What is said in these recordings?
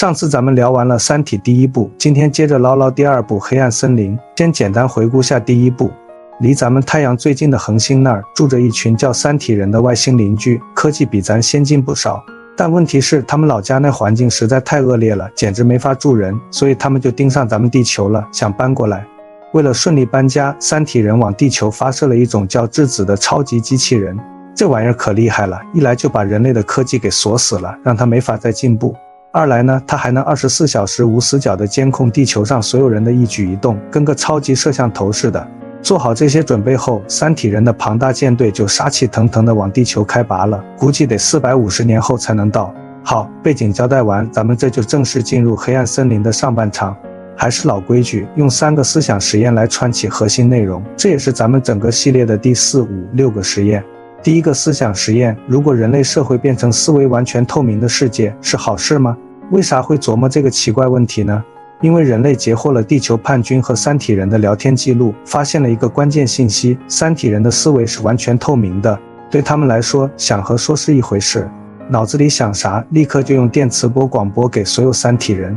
上次咱们聊完了《三体》第一部，今天接着唠唠第二部《黑暗森林》。先简单回顾下第一部。离咱们太阳最近的恒星那儿住着一群叫三体人的外星邻居，科技比咱先进不少。但问题是他们老家那环境实在太恶劣了，简直没法住人，所以他们就盯上咱们地球了，想搬过来。为了顺利搬家，三体人往地球发射了一种叫质子的超级机器人。这玩意儿可厉害了，一来就把人类的科技给锁死了，让它没法再进步。二来呢，它还能24小时无死角地监控地球上所有人的一举一动，跟个超级摄像头似的。做好这些准备后，三体人的庞大舰队就杀气腾腾地往地球开拔了，估计得450年后才能到。好，背景交代完，咱们这就正式进入黑暗森林的上半场。还是老规矩，用3个思想实验来串起核心内容，这也是咱们整个系列的第4、5、6个实验。第一个思想实验，如果人类社会变成思维完全透明的世界，是好事吗？为啥会琢磨这个奇怪问题呢？因为人类截获了地球叛军和三体人的聊天记录，发现了一个关键信息：三体人的思维是完全透明的。对他们来说，想和说是一回事，脑子里想啥，立刻就用电磁波广播给所有三体人。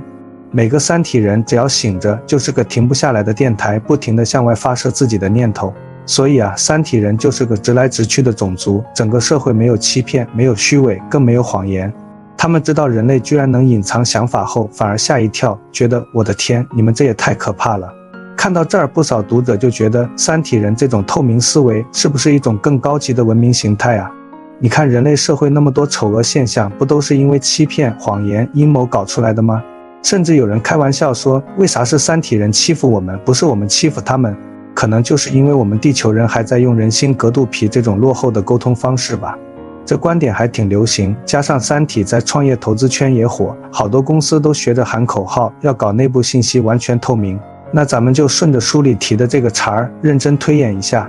每个三体人只要醒着，就是个停不下来的电台，不停地向外发射自己的念头。所以啊，三体人就是个直来直去的种族，整个社会没有欺骗，没有虚伪，更没有谎言。他们知道人类居然能隐藏想法后，反而吓一跳，觉得我的天，你们这也太可怕了。看到这儿，不少读者就觉得三体人这种透明思维是不是一种更高级的文明形态啊？你看人类社会那么多丑恶现象，不都是因为欺骗、谎言、阴谋搞出来的吗？甚至有人开玩笑说，为啥是三体人欺负我们，不是我们欺负他们？可能就是因为我们地球人还在用人心隔肚皮这种落后的沟通方式吧。这观点还挺流行，加上三体在创业投资圈也火，好多公司都学着喊口号，要搞内部信息完全透明。那咱们就顺着书里提的这个茬儿，认真推演一下。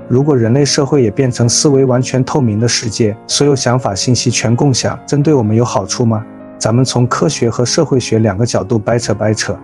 如果人类社会也变成思维完全透明的世界，所有想法信息全共享，真对我们有好处吗？咱们从科学和社会学2个角度掰扯掰扯。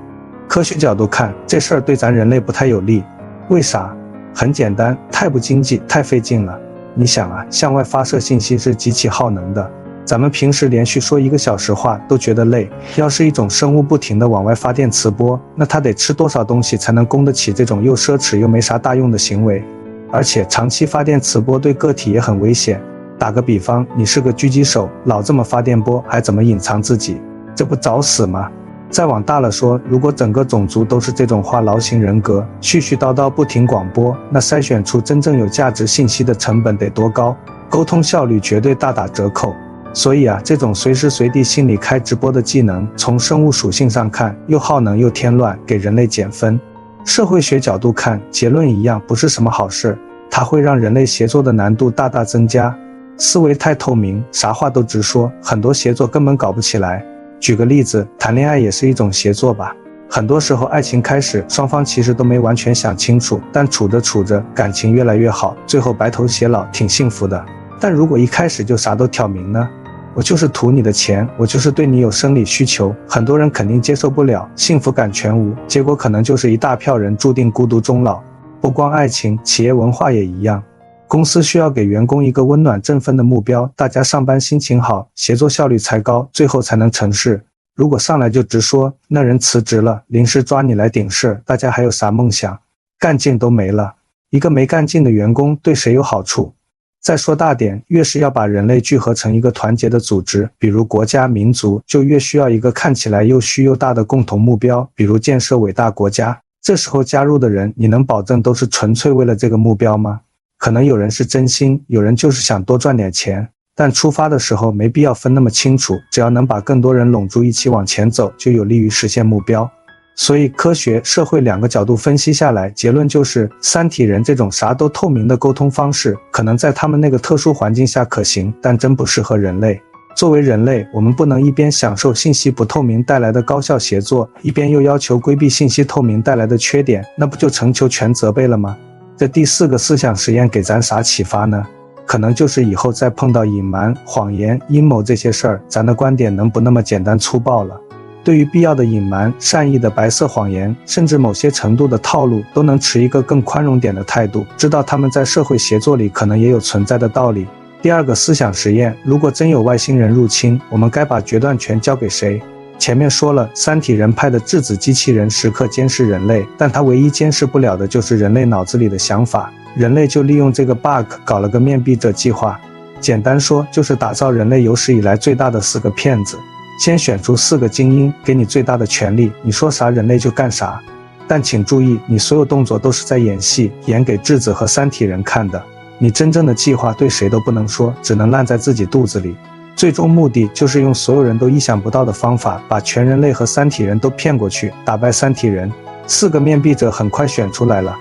科学角度看，这事儿对咱人类不太有利。为啥？很简单，太不经济，太费劲了。你想啊，向外发射信息是极其耗能的，咱们平时连续说1个小时话都觉得累，要是一种生物不停地往外发电磁波，那它得吃多少东西才能供得起这种又奢侈又没啥大用的行为？而且长期发电磁波对个体也很危险。打个比方，你是个狙击手，老这么发电波，还怎么隐藏自己？这不找死吗？再往大了说，如果整个种族都是这种话痨型人格，絮絮叨叨不停广播，那筛选出真正有价值信息的成本得多高？沟通效率绝对大打折扣。所以啊，这种随时随地心里开直播的技能，从生物属性上看，又耗能又添乱，给人类减分。社会学角度看，结论一样，不是什么好事，它会让人类协作的难度大大增加。思维太透明，啥话都直说，很多协作根本搞不起来。举个例子，谈恋爱也是一种协作吧。很多时候爱情开始，双方其实都没完全想清楚，但处着处着，感情越来越好，最后白头偕老，挺幸福的。但如果一开始就啥都挑明呢？我就是图你的钱，我就是对你有生理需求，很多人肯定接受不了，幸福感全无，结果可能就是一大票人注定孤独终老。不光爱情，企业文化也一样。公司需要给员工一个温暖振奋的目标，大家上班心情好，协作效率才高，最后才能成事。如果上来就直说那人辞职了，临时抓你来顶事，大家还有啥梦想？干劲都没了。一个没干劲的员工对谁有好处？再说大点，越是要把人类聚合成一个团结的组织，比如国家民族，就越需要一个看起来又虚又大的共同目标，比如建设伟大国家。这时候加入的人，你能保证都是纯粹为了这个目标吗？可能有人是真心，有人就是想多赚点钱，但出发的时候没必要分那么清楚，只要能把更多人拢住一起往前走，就有利于实现目标。所以科学、社会2个角度分析下来，结论就是三体人这种啥都透明的沟通方式，可能在他们那个特殊环境下可行，但真不适合人类。作为人类，我们不能一边享受信息不透明带来的高效协作，一边又要求规避信息透明带来的缺点，那不就成就全责备了吗？这第4个思想实验给咱啥启发呢？可能就是以后再碰到隐瞒、谎言、阴谋这些事儿，咱的观点能不那么简单粗暴了。对于必要的隐瞒、善意的白色谎言，甚至某些程度的套路，都能持一个更宽容点的态度，知道他们在社会协作里可能也有存在的道理。第2个思想实验，如果真有外星人入侵，我们该把决断权交给谁？前面说了，三体人派的质子机器人时刻监视人类，但他唯一监视不了的就是人类脑子里的想法。人类就利用这个 bug 搞了个面壁者计划，简单说就是打造人类有史以来最大的4个骗子。先选出4个精英，给你最大的权利，你说啥人类就干啥。但请注意，你所有动作都是在演戏，演给质子和三体人看的。你真正的计划对谁都不能说，只能烂在自己肚子里。最终目的就是用所有人都意想不到的方法，把全人类和三体人都骗过去，打败三体人。4个面壁者很快选出来了，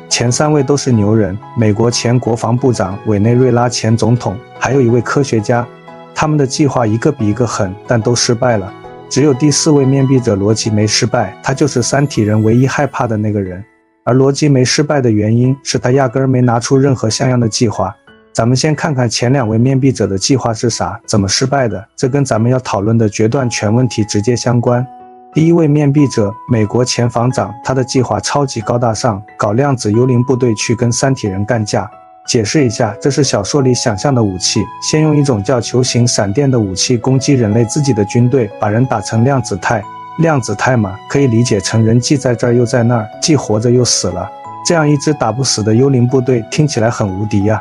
前3位都是牛人，美国前国防部长委内瑞拉前总统，还有一位科学家。他们的计划一个比一个狠，但都失败了。只有第4位面壁者罗辑没失败，他就是三体人唯一害怕的那个人。而罗辑没失败的原因是他压根儿没拿出任何像样的计划。咱们先看看前2位面壁者的计划是啥，怎么失败的，这跟咱们要讨论的决断权问题直接相关。第1位面壁者，美国前防长，他的计划超级高大上，搞量子幽灵部队去跟三体人干架。解释一下，这是小说里想象的武器，先用一种叫球形闪电的武器攻击人类自己的军队，把人打成量子态。量子态嘛，可以理解成人既在这儿又在那儿，既活着又死了。这样一支打不死的幽灵部队听起来很无敌呀。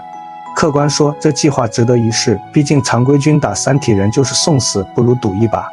客观说，这计划值得一试，毕竟常规军打三体人就是送死，不如赌一把。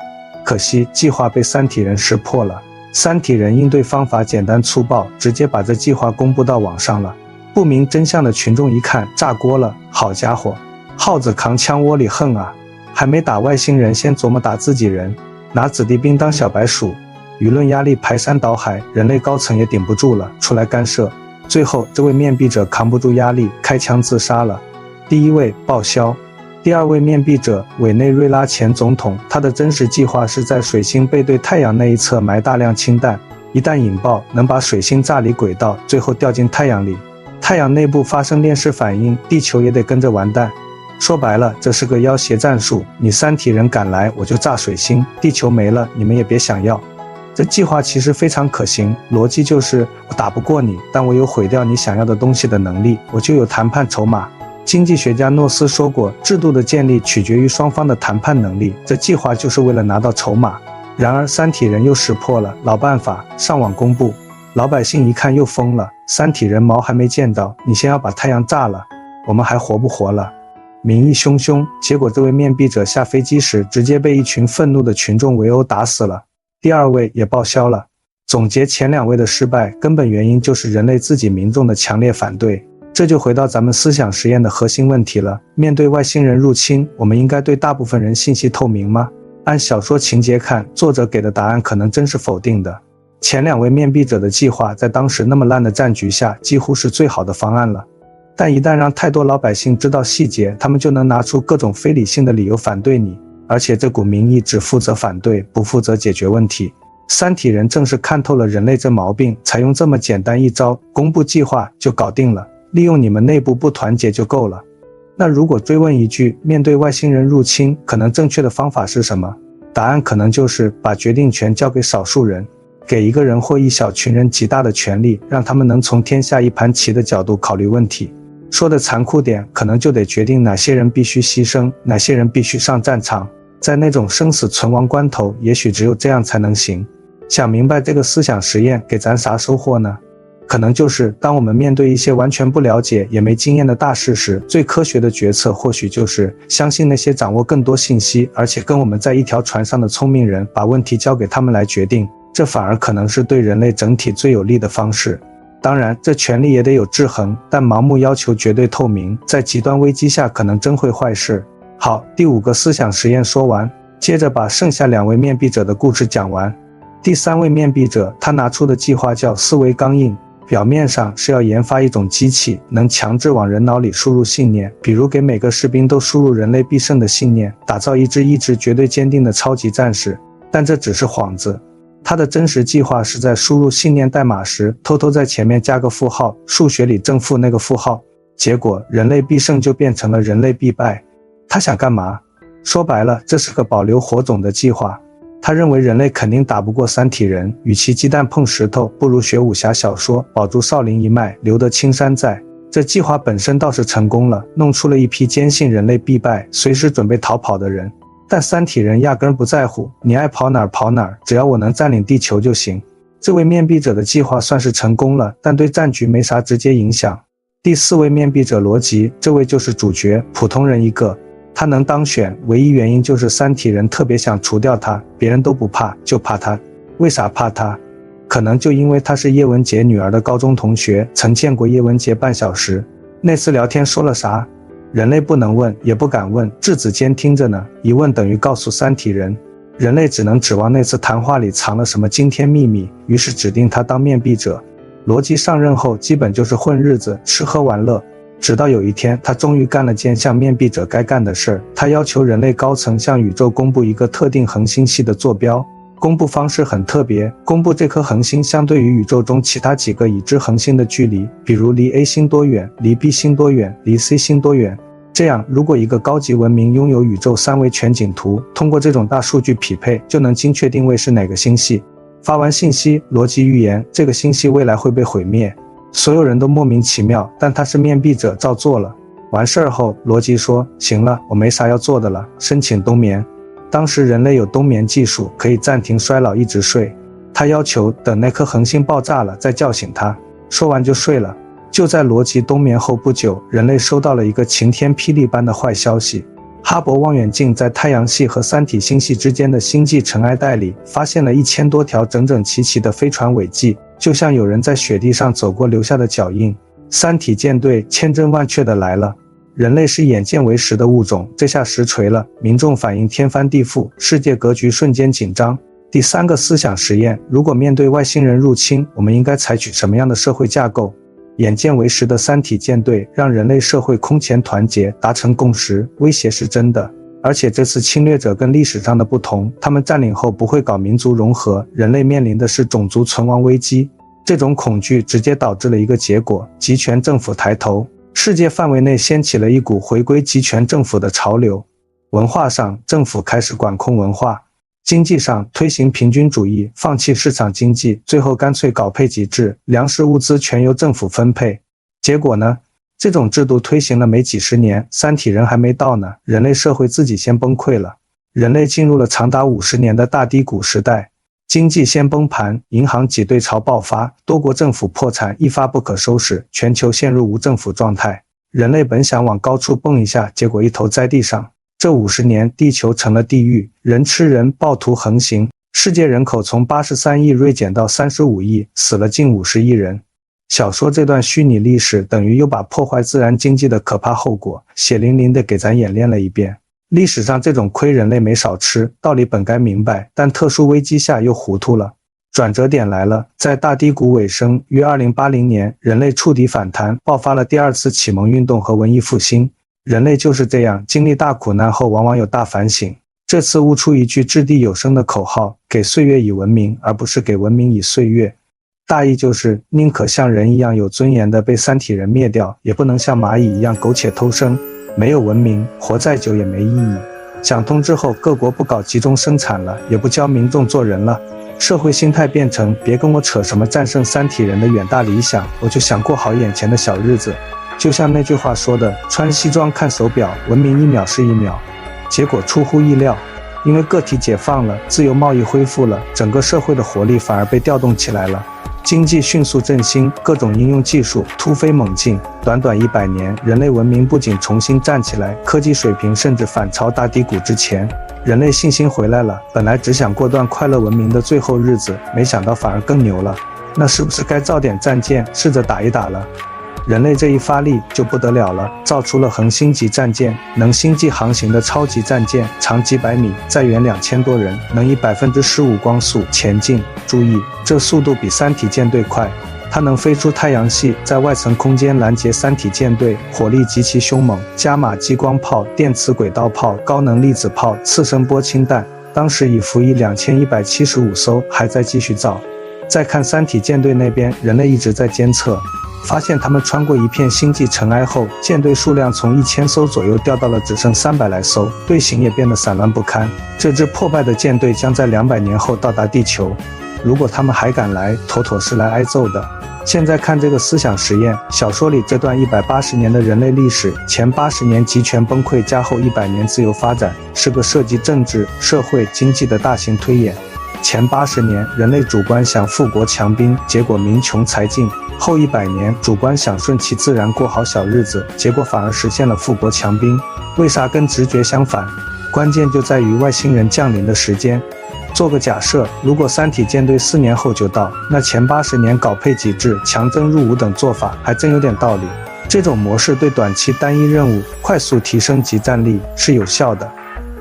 可惜计划被三体人识破了，三体人应对方法简单粗暴，直接把这计划公布到网上了。不明真相的群众一看，炸锅了，好家伙，耗子扛枪窝里横啊，还没打外星人先琢磨打自己人，拿子弟兵当小白鼠。舆论压力排山倒海，人类高层也顶不住了，出来干涉。最后这位面壁者扛不住压力，开枪自杀了。第1位报销。第2位面壁者委内瑞拉前总统，他的真实计划是在水星背对太阳那一侧埋大量氢弹，一旦引爆能把水星炸离轨道，最后掉进太阳里。太阳内部发生链式反应，地球也得跟着完蛋。说白了，这是个要挟战术，你三体人敢来我就炸水星，地球没了你们也别想要。这计划其实非常可行，逻辑就是我打不过你，但我有毁掉你想要的东西的能力，我就有谈判筹码。经济学家诺斯说过，制度的建立取决于双方的谈判能力，这计划就是为了拿到筹码。然而三体人又识破了，老办法，上网公布。老百姓一看又疯了，三体人毛还没见到，你先要把太阳炸了，我们还活不活了？民意汹汹，结果这位面壁者下飞机时直接被一群愤怒的群众围殴打死了。第2位也报销了。总结前2位的失败，根本原因就是人类自己民众的强烈反对。这就回到咱们思想实验的核心问题了，面对外星人入侵，我们应该对大部分人信息透明吗？按小说情节看，作者给的答案可能真是否定的。前2位面壁者的计划在当时那么烂的战局下，几乎是最好的方案了。但一旦让太多老百姓知道细节，他们就能拿出各种非理性的理由反对你，而且这股民意只负责反对，不负责解决问题。三体人正是看透了人类这毛病，才用这么简单一招，公布计划就搞定了，利用你们内部不团结就够了。那如果追问一句，面对外星人入侵，可能正确的方法是什么？答案可能就是把决定权交给少数人。给一个人或一小群人极大的权力，让他们能从天下一盘棋的角度考虑问题。说的残酷点，可能就得决定哪些人必须牺牲，哪些人必须上战场。在那种生死存亡关头，也许只有这样才能行。想明白这个思想实验给咱啥收获呢？可能就是当我们面对一些完全不了解也没经验的大事时，最科学的决策或许就是相信那些掌握更多信息而且跟我们在一条船上的聪明人，把问题交给他们来决定。这反而可能是对人类整体最有利的方式。当然，这权利也得有制衡，但盲目要求绝对透明，在极端危机下可能真会坏事。好，第5个思想实验说完，接着把剩下2位面壁者的故事讲完。第3位面壁者，他拿出的计划叫思维钢印，表面上是要研发一种机器，能强制往人脑里输入信念，比如给每个士兵都输入人类必胜的信念，打造一支意志绝对坚定的超级战士。但这只是幌子。他的真实计划是在输入信念代码时，偷偷在前面加个负号，数学里正负那个负号，结果人类必胜就变成了人类必败。他想干嘛？说白了，这是个保留火种的计划。他认为人类肯定打不过三体人，与其鸡蛋碰石头，不如学武侠小说，保住少林一脉，留得青山在。这计划本身倒是成功了，弄出了一批坚信人类必败，随时准备逃跑的人。但三体人压根不在乎，你爱跑哪儿跑哪儿，只要我能占领地球就行。这位面壁者的计划算是成功了，但对战局没啥直接影响。第4位面壁者罗辑，这位就是主角，普通人一个。他能当选，唯一原因就是三体人特别想除掉他，别人都不怕，就怕他。为啥怕他？可能就因为他是叶文洁女儿的高中同学，曾见过叶文洁半小时。那次聊天说了啥？人类不能问，也不敢问，质子监听着呢，一问等于告诉三体人。人类只能指望那次谈话里藏了什么惊天秘密，于是指定他当面壁者。罗辑上任后基本就是混日子，吃喝玩乐，直到有一天他终于干了件像面壁者该干的事儿，他要求人类高层向宇宙公布一个特定恒星系的坐标。公布方式很特别，公布这颗恒星相对于宇宙中其他几个已知恒星的距离，比如离 A 星多远，离 B 星多远，离 C 星多远。这样，如果一个高级文明拥有宇宙3维全景图，通过这种大数据匹配，就能精确定位是哪个星系。发完信息，罗辑预言这个星系未来会被毁灭，所有人都莫名其妙，但他是面壁者，照做了。完事儿后，罗辑说：“行了，我没啥要做的了，申请冬眠。”当时人类有冬眠技术，可以暂停衰老一直睡。他要求等那颗恒星爆炸了再叫醒他，说完就睡了。就在罗辑冬眠后不久，人类收到了一个晴天霹雳般的坏消息。哈勃望远镜在太阳系和三体星系之间的星际尘埃带里发现了1000多条整整齐齐的飞船尾迹，就像有人在雪地上走过留下的脚印。三体舰队千真万确地来了。人类是眼见为实的物种，这下实锤了，民众反应天翻地覆，世界格局瞬间紧张。第3个思想实验，如果面对外星人入侵，我们应该采取什么样的社会架构？眼见为实的三体舰队让人类社会空前团结，达成共识，威胁是真的。而且这次侵略者跟历史上的不同，他们占领后不会搞民族融合，人类面临的是种族存亡危机。这种恐惧直接导致了一个结果，集权政府抬头。世界范围内掀起了一股回归集权政府的潮流。文化上，政府开始管控文化；经济上，推行平均主义，放弃市场经济，最后干脆搞配给制，粮食物资全由政府分配。结果呢？这种制度推行了没几十年，三体人还没到呢，人类社会自己先崩溃了。人类进入了长达50年的大低谷时代。经济先崩盘，银行挤兑潮爆发，多国政府破产一发不可收拾，全球陷入无政府状态。人类本想往高处蹦一下，结果一头栽地上。这50年，地球成了地狱，人吃人，暴徒横行，世界人口从83亿锐减到35亿，死了近50亿人。小说这段虚拟历史等于又把破坏自然经济的可怕后果血淋淋地给咱演练了一遍。历史上这种亏人类没少吃，道理本该明白，但特殊危机下又糊涂了。转折点来了，在大低谷尾声，于2080年，人类触底反弹，爆发了第2次启蒙运动和文艺复兴。人类就是这样，经历大苦难后往往有大反省。这次悟出一句掷地有声的口号，给岁月以文明，而不是给文明以岁月。大意就是宁可像人一样有尊严的被三体人灭掉，也不能像蚂蚁一样苟且偷生。没有文明，活再久也没意义。想通之后，各国不搞集中生产了，也不教民众做人了，社会心态变成别跟我扯什么战胜三体人的远大理想，我就想过好眼前的小日子。就像那句话说的，穿西装看手表，文明1秒是1秒。结果出乎意料，因为个体解放了，自由贸易恢复了，整个社会的活力反而被调动起来了。经济迅速振兴，各种应用技术突飞猛进，短短100年，人类文明不仅重新站起来，科技水平甚至反超大低谷之前。人类信心回来了，本来只想过段快乐文明的最后日子，没想到反而更牛了。那是不是该造点战舰，试着打一打了？人类这一发力就不得了了，造出了恒星级战舰，能星际航行的超级战舰，长几百米，载远2000多人，能以15%光速前进。注意，这速度比三体舰队快。它能飞出太阳系，在外层空间拦截三体舰队，火力极其凶猛，加码激光炮、电磁轨道炮、高能粒子炮、次声波氢弹。当时已服役2175艘，还在继续造。再看三体舰队那边，人类一直在监测，发现他们穿过一片星际尘埃后，舰队数量从1000艘左右掉到了只剩300来艘，队形也变得散乱不堪。这支破败的舰队将在200年后到达地球。如果他们还敢来，妥妥是来挨揍的。现在看这个思想实验，小说里这段180年的人类历史，前80年集权崩溃加后100年自由发展，是个涉及政治、社会、经济的大型推演。前80年人类主观想富国强兵，结果民穷财尽；后100年主观想顺其自然过好小日子，结果反而实现了富国强兵。为啥跟直觉相反？关键就在于外星人降临的时间。做个假设，如果三体舰队4年后就到，那前80年搞配给制、强征入伍等做法还真有点道理。这种模式对短期单一任务快速提升集战力是有效的，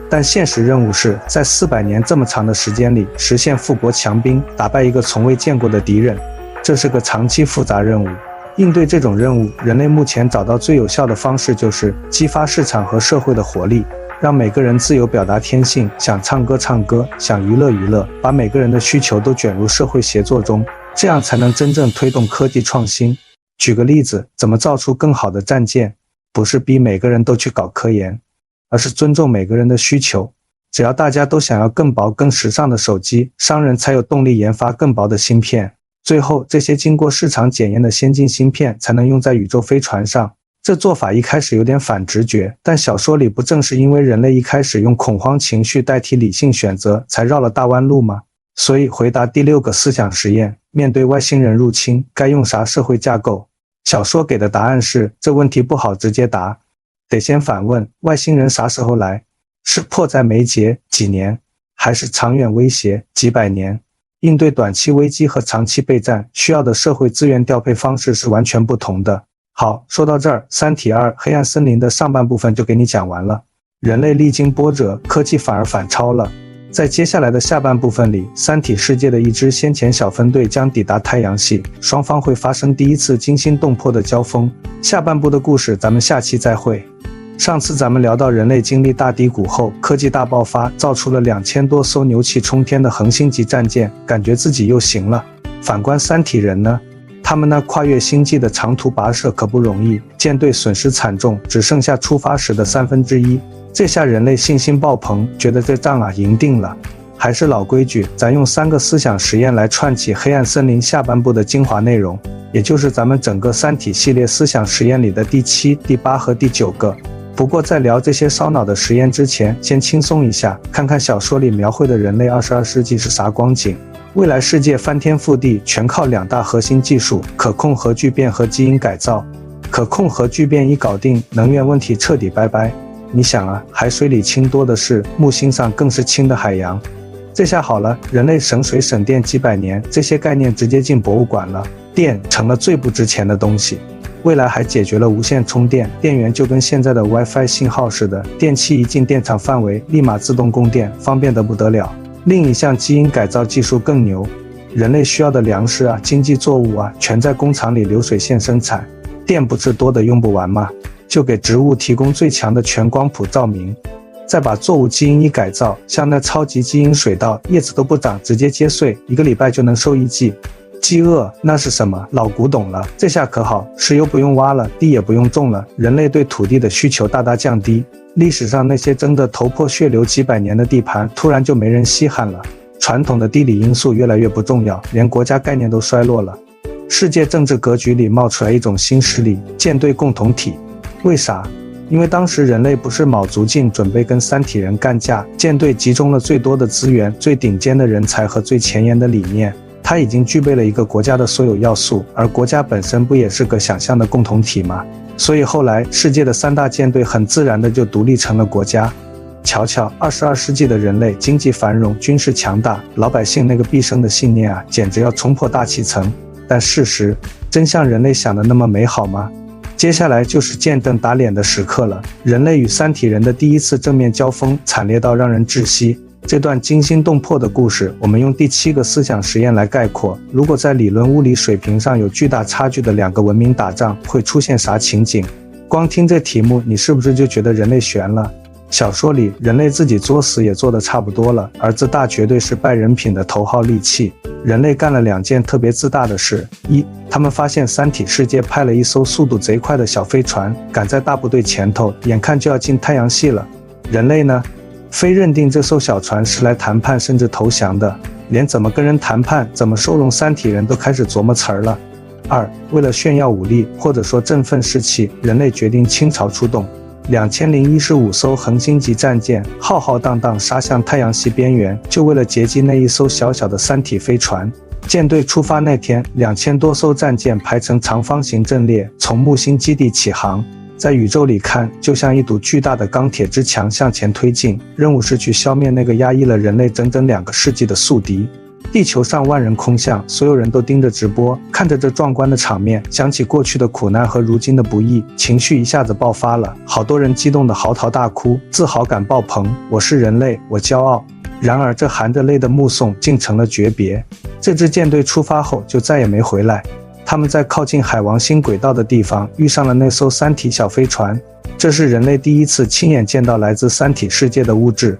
但现实任务是在400年这么长的时间里实现富国强兵，打败一个从未见过的敌人，这是个长期复杂任务。应对这种任务，人类目前找到最有效的方式就是激发市场和社会的活力，让每个人自由表达天性，想唱歌唱歌，想娱乐娱乐，把每个人的需求都卷入社会协作中，这样才能真正推动科技创新。举个例子，怎么造出更好的战舰？不是逼每个人都去搞科研，而是尊重每个人的需求。只要大家都想要更薄更时尚的手机，商人才有动力研发更薄的芯片，最后这些经过市场检验的先进芯片才能用在宇宙飞船上。这做法一开始有点反直觉，但小说里不正是因为人类一开始用恐慌情绪代替理性选择，才绕了大弯路吗？所以回答第6个思想实验，面对外星人入侵，该用啥社会架构？小说给的答案是，这问题不好直接答，得先反问，外星人啥时候来？是迫在眉睫几年，还是长远威胁几百年？应对短期危机和长期备战，需要的社会资源调配方式是完全不同的。好，说到这儿，《三体2：黑暗森林》的上半部分就给你讲完了。人类历经波折，科技反而反超了。在接下来的下半部分里，三体世界的一支先遣小分队将抵达太阳系，双方会发生第一次惊心动魄的交锋。下半部的故事咱们下期再会。上次咱们聊到人类经历大低谷后，科技大爆发，造出了2000多艘牛气冲天的恒星级战舰，感觉自己又行了。反观三体人呢？他们那跨越星际的长途跋涉可不容易，舰队损失惨重，只剩下出发时的1/3。这下人类信心爆棚，觉得这仗啊赢定了。还是老规矩，咱用3个思想实验来串起黑暗森林下半部的精华内容，也就是咱们整个三体系列思想实验里的第7、第8和第9个。不过在聊这些烧脑的实验之前，先轻松一下，看看小说里描绘的人类22世纪是啥光景。未来世界翻天覆地，全靠2大核心技术：可控核聚变和基因改造。可控核聚变一搞定，能源问题彻底拜拜。你想啊，海水里氢多的是，木星上更是氢的海洋。这下好了，人类省水省电几百年，这些概念直接进博物馆了，电成了最不值钱的东西。未来还解决了无线充电，电源就跟现在的 WiFi 信号似的，电器一进电场范围，立马自动供电，方便得不得了。另一项基因改造技术更牛，人类需要的粮食啊、经济作物啊，全在工厂里流水线生产，电不是多的用不完吗？就给植物提供最强的全光谱照明，再把作物基因一改造，像那超级基因水稻，叶子都不长，直接接穗，1个礼拜就能收1季。饥饿那是什么？老古董了。这下可好，石油不用挖了，地也不用种了，人类对土地的需求大大降低。历史上那些争得头破血流几百年的地盘，突然就没人稀罕了。传统的地理因素越来越不重要，连国家概念都衰落了。世界政治格局里冒出来一种新势力，舰队共同体。为啥？因为当时人类不是卯足劲准备跟三体人干架，舰队集中了最多的资源、最顶尖的人才和最前沿的理念，它已经具备了一个国家的所有要素，而国家本身不也是个想象的共同体吗？所以后来世界的3大舰队很自然的就独立成了国家。瞧瞧22世纪的人类，经济繁荣，军事强大，老百姓那个毕生的信念啊，简直要冲破大气层。但事实真像人类想的那么美好吗？接下来就是见证打脸的时刻了，人类与三体人的第一次正面交锋，惨烈到让人窒息。这段惊心动魄的故事，我们用第7个思想实验来概括。如果在理论物理水平上有巨大差距的2个文明打仗，会出现啥情景？光听这题目，你是不是就觉得人类悬了？小说里人类自己作死也做得差不多了，而自大绝对是败人品的头号利器。人类干了2件特别自大的事：一，他们发现三体世界派了一艘速度贼快的小飞船，赶在大部队前头，眼看就要进太阳系了。人类呢，非认定这艘小船是来谈判甚至投降的，连怎么跟人谈判、怎么收容三体人都开始琢磨词儿了。2. 为了炫耀武力，或者说振奋士气，人类决定倾巢出动。2015艘恒星级战舰浩浩荡荡杀向太阳系边缘，就为了截击那一艘小小的三体飞船。舰队出发那天，2000多艘战舰排成长方形阵列，从木星基地起航。在宇宙里看，就像一堵巨大的钢铁之墙向前推进，任务是去消灭那个压抑了人类整整2个世纪的宿敌。地球上万人空巷，所有人都盯着直播，看着这壮观的场面，想起过去的苦难和如今的不易，情绪一下子爆发了，好多人激动的嚎啕大哭，自豪感爆棚，我是人类，我骄傲。然而这含着泪的目送竟成了诀别。这支舰队出发后就再也没回来。他们在靠近海王星轨道的地方遇上了那艘三体小飞船，这是人类第一次亲眼见到来自三体世界的物质。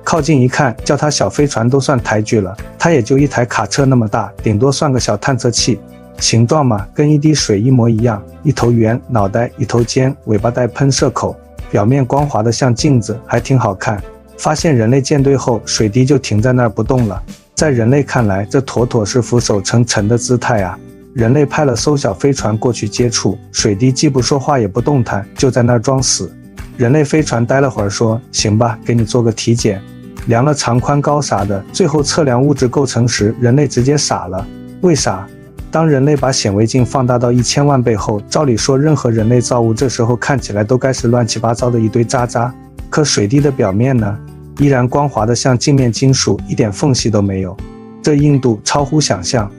靠近一看，叫它小飞船都算抬举了，它也就一台卡车那么大，顶多算个小探测器。形状嘛，跟一滴水一模一样，一头圆，脑袋一头尖，尾巴带喷射口，表面光滑的像镜子，还挺好看。发现人类舰队后，水滴就停在那儿不动了。在人类看来，这妥妥是俯首称臣的姿态啊。人类派了艘小飞船过去接触，水滴既不说话也不动弹，就在那儿装死。人类飞船待了会儿说，行吧，给你做个体检，量了长宽高啥的，最后测量物质构成时，人类直接傻了。为啥？当人类把显微镜放大到1000万倍后，照理说任何人类造物这时候看起来都该是乱七八糟的一堆渣渣，可水滴的表面呢，依然光滑的像镜面金属，一点缝隙都没有，这硬度超乎想象。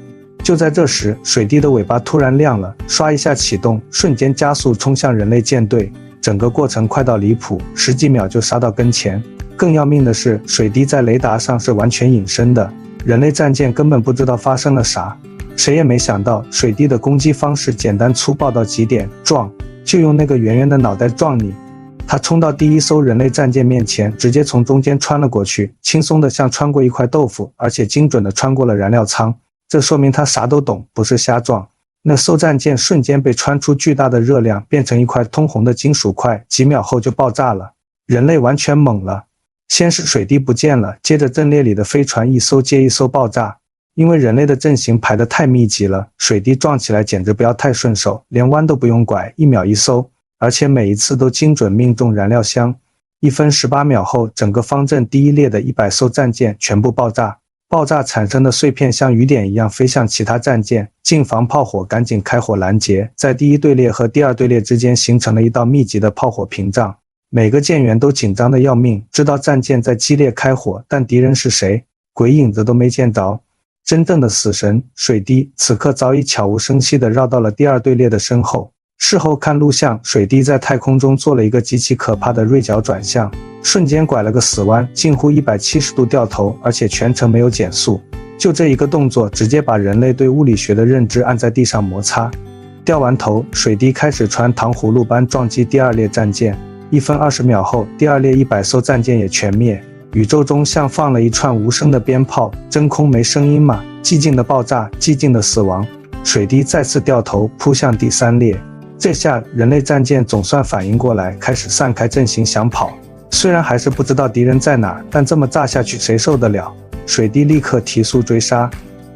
就在这时，水滴的尾巴突然亮了，唰一下启动，瞬间加速冲向人类舰队，整个过程快到离谱，10几秒就杀到跟前。更要命的是，水滴在雷达上是完全隐身的，人类战舰根本不知道发生了啥。谁也没想到，水滴的攻击方式简单粗暴到极点，撞，就用那个圆圆的脑袋撞你。他冲到第一艘人类战舰面前，直接从中间穿了过去，轻松的像穿过一块豆腐，而且精准的穿过了燃料舱。这说明他啥都懂，不是瞎撞。那艘战舰瞬间被穿出巨大的热量，变成一块通红的金属块，几秒后就爆炸了。人类完全懵了。先是水滴不见了，接着阵列里的飞船一艘接一艘爆炸。因为人类的阵型排得太密集了，水滴撞起来简直不要太顺手，连弯都不用拐，1秒一艘，而且每一次都精准命中燃料箱。1分18秒后，整个方阵第一列的100艘战舰全部爆炸。爆炸产生的碎片像雨点一样飞向其他战舰，近防炮火赶紧开火拦截，在第一队列和第二队列之间形成了一道密集的炮火屏障。每个舰员都紧张的要命，知道战舰在激烈开火，但敌人是谁，鬼影子都没见着。真正的死神水滴此刻早已悄无声息地绕到了第二队列的身后。事后看录像，水滴在太空中做了一个极其可怕的锐角转向，瞬间拐了个死弯，近乎170度掉头，而且全程没有减速。就这一个动作，直接把人类对物理学的认知按在地上摩擦。掉完头，水滴开始传糖葫芦般撞击第二列战舰。1分20秒后，第二列100艘战舰也全灭。宇宙中像放了一串无声的鞭炮，真空没声音嘛，寂静的爆炸，寂静的死亡。水滴再次掉头扑向第三列。这下人类战舰总算反应过来，开始散开阵型想跑。虽然还是不知道敌人在哪儿，但这么炸下去谁受得了？水滴立刻提速追杀。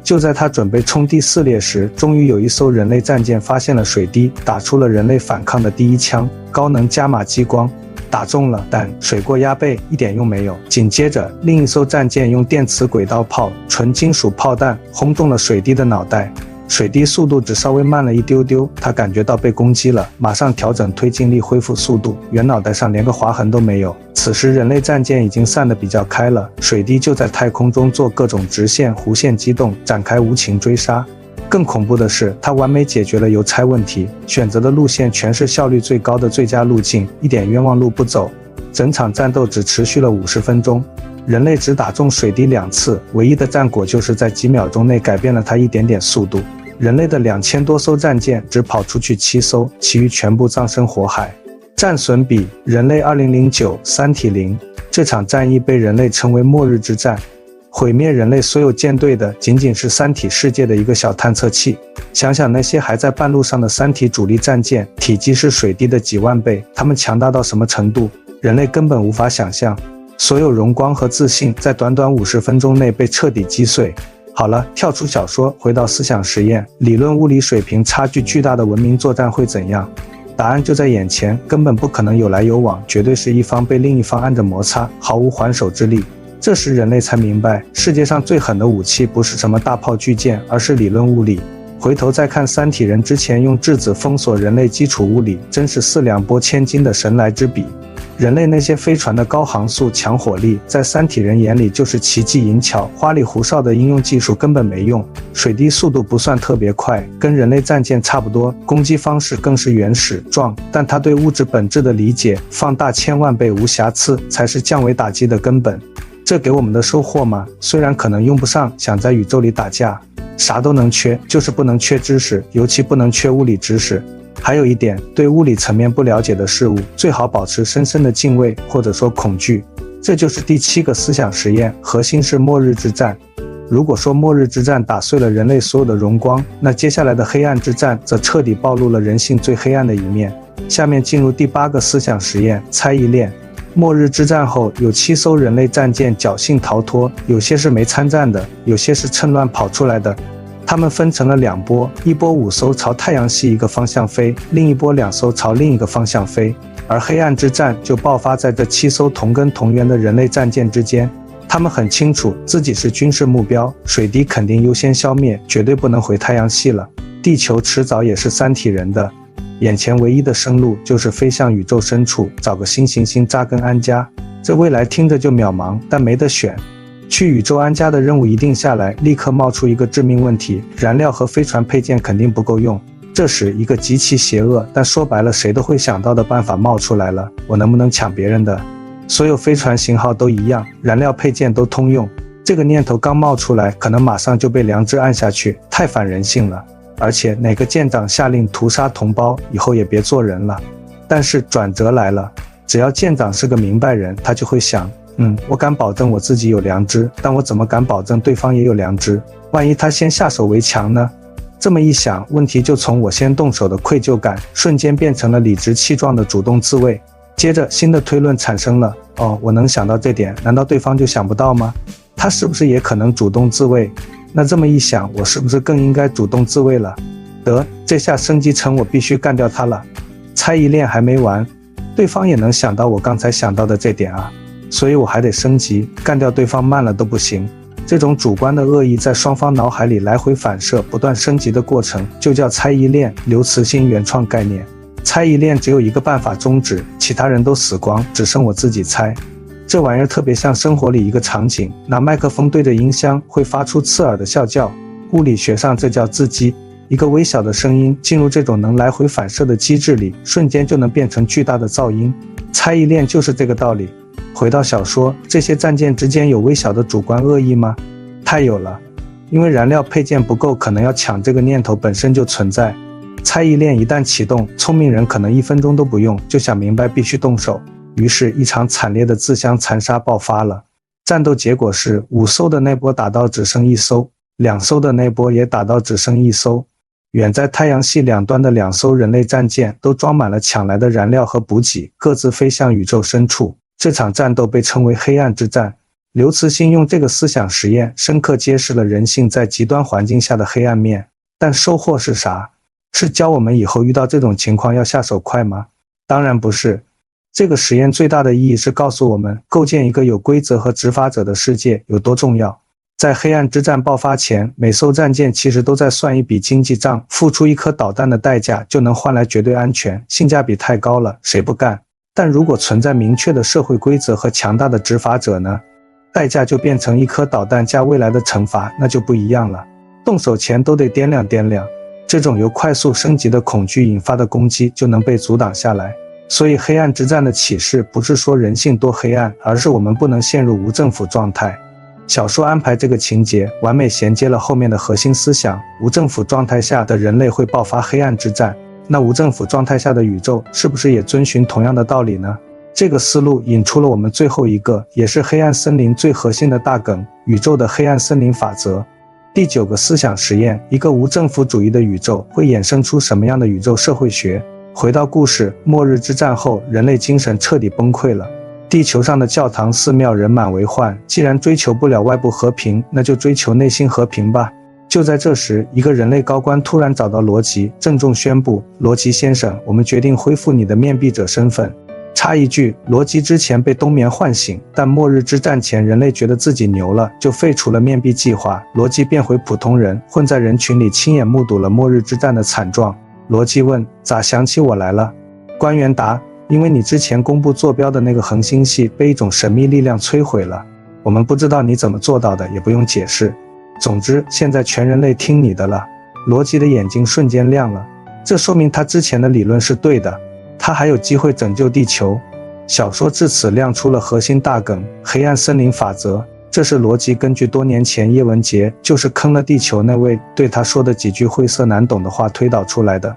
就在他准备冲第4列时，终于有一艘人类战舰发现了水滴，打出了人类反抗的第一枪，高能伽马激光。打中了，但水过鸭背，一点用没有。紧接着，另一艘战舰用电磁轨道炮、纯金属炮弹轰中了水滴的脑袋。水滴速度只稍微慢了一丢丢，他感觉到被攻击了，马上调整推进力恢复速度，圆脑袋上连个划痕都没有。此时人类战舰已经散得比较开了，水滴就在太空中做各种直线、弧线机动，展开无情追杀。更恐怖的是，他完美解决了邮差问题，选择的路线全是效率最高的最佳路径，一点冤枉路不走。整场战斗只持续了50分钟，人类只打中水滴2次，唯一的战果就是在几秒钟内改变了他一点点速度。人类的2000多艘战舰只跑出去7艘，其余全部葬身火海。战损比人类2009三体0，这场战役被人类称为末日之战。毁灭人类所有舰队的仅仅是三体世界的一个小探测器。想想那些还在半路上的三体主力战舰，体积是水滴的几万倍，它们强大到什么程度，人类根本无法想象。所有荣光和自信在短短50分钟内被彻底击碎。好了，跳出小说，回到思想实验，理论物理水平差距巨大的文明作战会怎样？答案就在眼前，根本不可能有来有往，绝对是一方被另一方按着摩擦，毫无还手之力。这时人类才明白，世界上最狠的武器不是什么大炮巨舰，而是理论物理。回头再看三体人之前用质子封锁人类基础物理，真是4两拨千斤的神来之笔。人类那些飞船的高航速、强火力，在三体人眼里就是奇技淫巧，花里胡哨的应用技术根本没用。水滴速度不算特别快，跟人类战舰差不多，攻击方式更是原始壮，但它对物质本质的理解，放大1000万倍无瑕疵，才是降维打击的根本。这给我们的收获吗？虽然可能用不上，想在宇宙里打架，啥都能缺，就是不能缺知识，尤其不能缺物理知识。还有一点，对物理层面不了解的事物，最好保持深深的敬畏，或者说恐惧。这就是第7个思想实验，核心是末日之战。如果说末日之战打碎了人类所有的荣光，那接下来的黑暗之战则彻底暴露了人性最黑暗的一面。下面进入第8个思想实验，猜疑链。末日之战后，有7艘人类战舰侥幸逃脱，有些是没参战的，有些是趁乱跑出来的。他们分成了2波，一波5艘朝太阳系一个方向飞，另一波2艘朝另一个方向飞。而黑暗之战就爆发在这7艘同根同源的人类战舰之间。他们很清楚自己是军事目标，水滴肯定优先消灭，绝对不能回太阳系了。地球迟早也是三体人的，眼前唯一的生路就是飞向宇宙深处，找个新行星扎根安家。这未来听着就渺茫，但没得选。去宇宙安家的任务一定下来，立刻冒出一个致命问题：燃料和飞船配件肯定不够用。这时一个极其邪恶，但说白了谁都会想到的办法冒出来了：我能不能抢别人的？所有飞船型号都一样，燃料配件都通用。这个念头刚冒出来，可能马上就被良知按下去，太反人性了。而且哪个舰长下令屠杀同胞，以后也别做人了。但是转折来了，只要舰长是个明白人，他就会想，我敢保证我自己有良知，但我怎么敢保证对方也有良知？万一他先下手为强呢？这么一想，问题就从我先动手的愧疚感，瞬间变成了理直气壮的主动自卫。接着新的推论产生了，我能想到这点，难道对方就想不到吗？他是不是也可能主动自卫？那这么一想，我是不是更应该主动自卫了？得，这下升级成我必须干掉他了。猜疑链还没完，对方也能想到我刚才想到的这点啊，所以我还得升级，干掉对方慢了都不行。这种主观的恶意在双方脑海里来回反射，不断升级的过程，就叫猜疑链。刘慈欣原创概念。猜疑链只有一个办法终止，其他人都死光，只剩我自己猜。这玩意儿特别像生活里一个场景，拿麦克风对着音箱会发出刺耳的啸叫，物理学上这叫自激。一个微小的声音进入这种能来回反射的机制里，瞬间就能变成巨大的噪音。猜疑链就是这个道理。回到小说，这些战舰之间有微小的主观恶意吗？太有了，因为燃料配件不够，可能要抢这个念头本身就存在。猜疑链一旦启动，聪明人可能1分钟都不用就想明白必须动手，于是一场惨烈的自相残杀爆发了。战斗结果是5艘的那波打到只剩1艘，2艘的那波也打到只剩1艘。远在太阳系两端的2艘人类战舰都装满了抢来的燃料和补给，各自飞向宇宙深处。这场战斗被称为黑暗之战。刘慈欣用这个思想实验深刻揭示了人性在极端环境下的黑暗面，但收获是啥？是教我们以后遇到这种情况要下手快吗？当然不是。这个实验最大的意义是告诉我们，构建一个有规则和执法者的世界有多重要。在黑暗之战爆发前，每艘战舰其实都在算一笔经济账，付出1颗导弹的代价就能换来绝对安全，性价比太高了，谁不干？但如果存在明确的社会规则和强大的执法者呢？代价就变成1颗导弹加未来的惩罚，那就不一样了。动手前都得掂量掂量，这种由快速升级的恐惧引发的攻击就能被阻挡下来。所以黑暗之战的启示不是说人性多黑暗，而是我们不能陷入无政府状态。小说安排这个情节，完美衔接了后面的核心思想，无政府状态下的人类会爆发黑暗之战。那无政府状态下的宇宙是不是也遵循同样的道理呢？这个思路引出了我们最后一个，也是黑暗森林最核心的大梗，宇宙的黑暗森林法则。第9个思想实验，一个无政府主义的宇宙会衍生出什么样的宇宙社会学？回到故事，末日之战后，人类精神彻底崩溃了。地球上的教堂、寺庙人满为患，既然追求不了外部和平，那就追求内心和平吧。就在这时，一个人类高官突然找到罗辑，郑重宣布：罗辑先生，我们决定恢复你的面壁者身份。插一句，罗辑之前被冬眠唤醒，但末日之战前人类觉得自己牛了，就废除了面壁计划，罗辑变回普通人，混在人群里亲眼目睹了末日之战的惨状。罗辑问：咋想起我来了？官员答：因为你之前公布坐标的那个恒星系被一种神秘力量摧毁了，我们不知道你怎么做到的，也不用解释。总之，现在全人类听你的了。罗辑的眼睛瞬间亮了，这说明他之前的理论是对的，他还有机会拯救地球。小说至此亮出了核心大梗——黑暗森林法则。这是罗辑根据多年前叶文洁就是坑了地球那位对他说的几句晦涩难懂的话推导出来的。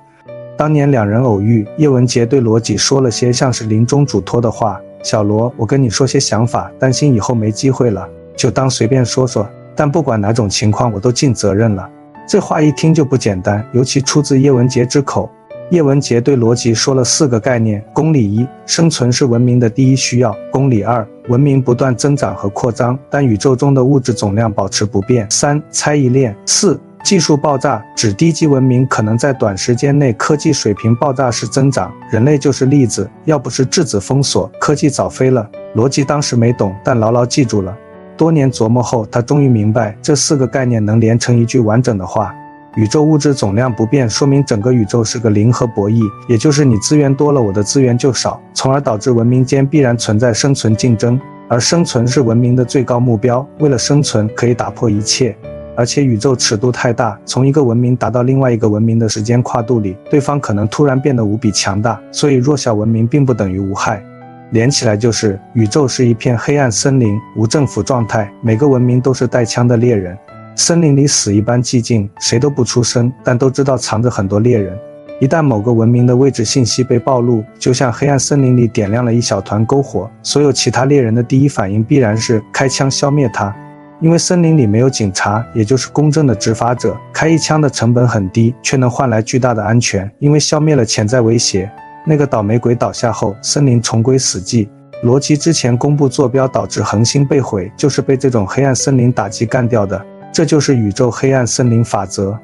当年两人偶遇，叶文洁对罗辑说了些像是临终嘱托的话：小罗，我跟你说些想法，担心以后没机会了，就当随便说说，但不管哪种情况我都尽责任了。这话一听就不简单，尤其出自叶文洁之口。叶文洁对罗辑说了4个概念：公理1，生存是文明的第一需要；公理2，文明不断增长和扩张，但宇宙中的物质总量保持不变；3，猜疑链； 4，技术爆炸，指低级文明可能在短时间内科技水平爆炸式增长，人类就是例子，要不是质子封锁，科技早飞了。罗辑当时没懂，但牢牢记住了。多年琢磨后，他终于明白这4个概念能连成一句完整的话。宇宙物质总量不变，说明整个宇宙是个零和博弈，也就是你资源多了，我的资源就少，从而导致文明间必然存在生存竞争，而生存是文明的最高目标，为了生存可以打破一切。而且宇宙尺度太大，从一个文明达到另外一个文明的时间跨度里，对方可能突然变得无比强大，所以弱小文明并不等于无害。连起来就是宇宙是一片黑暗森林，无政府状态，每个文明都是带枪的猎人。森林里死一般寂静，谁都不出声，但都知道藏着很多猎人。一旦某个文明的位置信息被暴露，就像黑暗森林里点亮了一小团篝火，所有其他猎人的第一反应必然是开枪消灭它。因为森林里没有警察，也就是公正的执法者，开一枪的成本很低，却能换来巨大的安全，因为消灭了潜在威胁。那个倒霉鬼倒下后，森林重归死寂。罗辑之前公布坐标导致恒星被毁，就是被这种黑暗森林打击干掉的。这就是宇宙黑暗森林法则。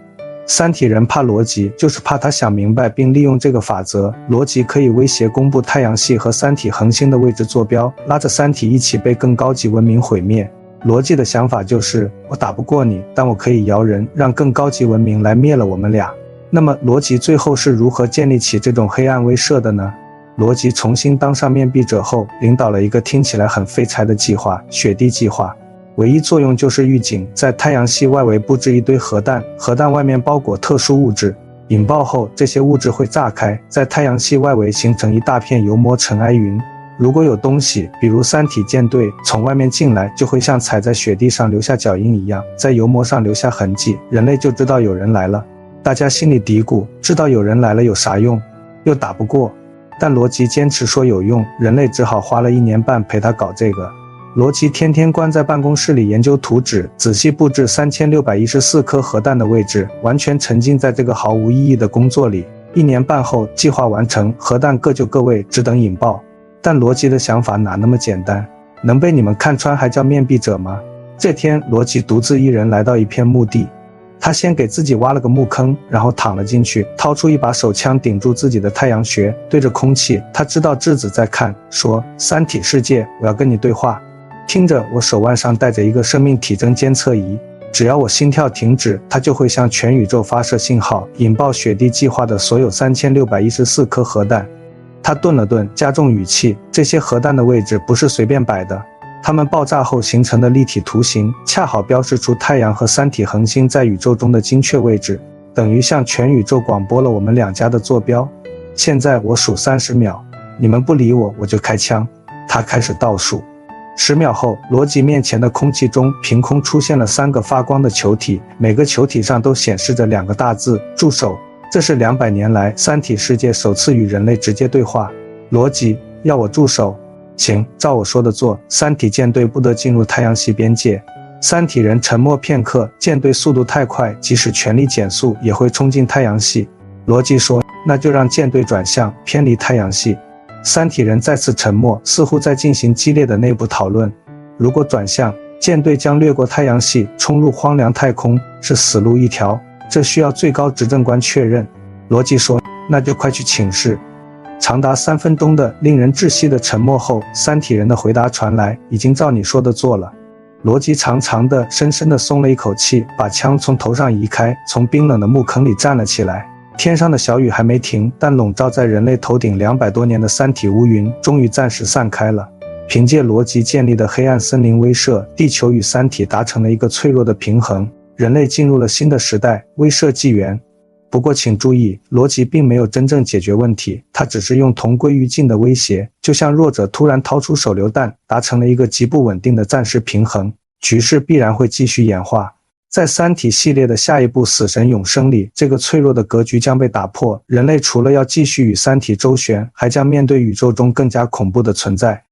三体人怕罗辑，就是怕他想明白并利用这个法则。罗辑可以威胁公布太阳系和三体恒星的位置坐标，拉着三体一起被更高级文明毁灭。罗辑的想法就是，我打不过你，但我可以摇人，让更高级文明来灭了我们俩。那么罗辑最后是如何建立起这种黑暗威慑的呢？罗辑重新当上面壁者后，领导了一个听起来很废柴的计划——雪地计划。唯一作用就是预警，在太阳系外围布置一堆核弹，核弹外面包裹特殊物质，引爆后这些物质会炸开，在太阳系外围形成一大片油膜尘埃云。如果有东西，比如三体舰队从外面进来，就会像踩在雪地上留下脚印一样，在油膜上留下痕迹，人类就知道有人来了。大家心里嘀咕，知道有人来了有啥用？又打不过。但罗辑坚持说有用，人类只好花了1年半陪他搞这个。罗辑天天关在办公室里研究图纸，仔细布置3614颗核弹的位置，完全沉浸在这个毫无意义的工作里。1年半后，计划完成，核弹各就各位，只等引爆。但罗辑的想法哪那么简单？能被你们看穿还叫面壁者吗？这天，罗辑独自一人来到一片墓地，他先给自己挖了个墓坑，然后躺了进去，掏出一把手枪顶住自己的太阳穴，对着空气。他知道质子在看，说：三体世界，我要跟你对话。听着，我手腕上带着一个生命体征监测仪，只要我心跳停止，它就会向全宇宙发射信号，引爆雪地计划的所有3614颗核弹。他顿了顿，加重语气，这些核弹的位置不是随便摆的，它们爆炸后形成的立体图形恰好标示出太阳和三体恒星在宇宙中的精确位置，等于向全宇宙广播了我们两家的坐标。现在我数30秒，你们不理我，我就开枪。他开始倒数。10秒后，罗辑面前的空气中凭空出现了3个发光的球体，每个球体上都显示着2个大字：助手。这是200年来三体世界首次与人类直接对话。罗辑，要我助手？行，照我说的做。三体舰队不得进入太阳系边界。三体人沉默片刻，舰队速度太快，即使全力减速也会冲进太阳系。罗辑说，那就让舰队转向，偏离太阳系。三体人再次沉默，似乎在进行激烈的内部讨论。如果转向，舰队将掠过太阳系，冲入荒凉太空，是死路一条，这需要最高执政官确认。罗辑说，那就快去请示。长达3分钟的令人窒息的沉默后，三体人的回答传来，已经照你说的做了。罗辑长长的、深深的松了一口气，把枪从头上移开，从冰冷的木坑里站了起来。天上的小雨还没停，但笼罩在人类头顶200多年的三体乌云终于暂时散开了。凭借罗辑建立的黑暗森林威慑，地球与三体达成了一个脆弱的平衡，人类进入了新的时代，威慑纪元。不过请注意，罗辑并没有真正解决问题，他只是用同归于尽的威胁，就像弱者突然掏出手榴弹，达成了一个极不稳定的暂时平衡，局势必然会继续演化。在三体系列的下一部死神永生里，这个脆弱的格局将被打破，人类除了要继续与三体周旋，还将面对宇宙中更加恐怖的存在。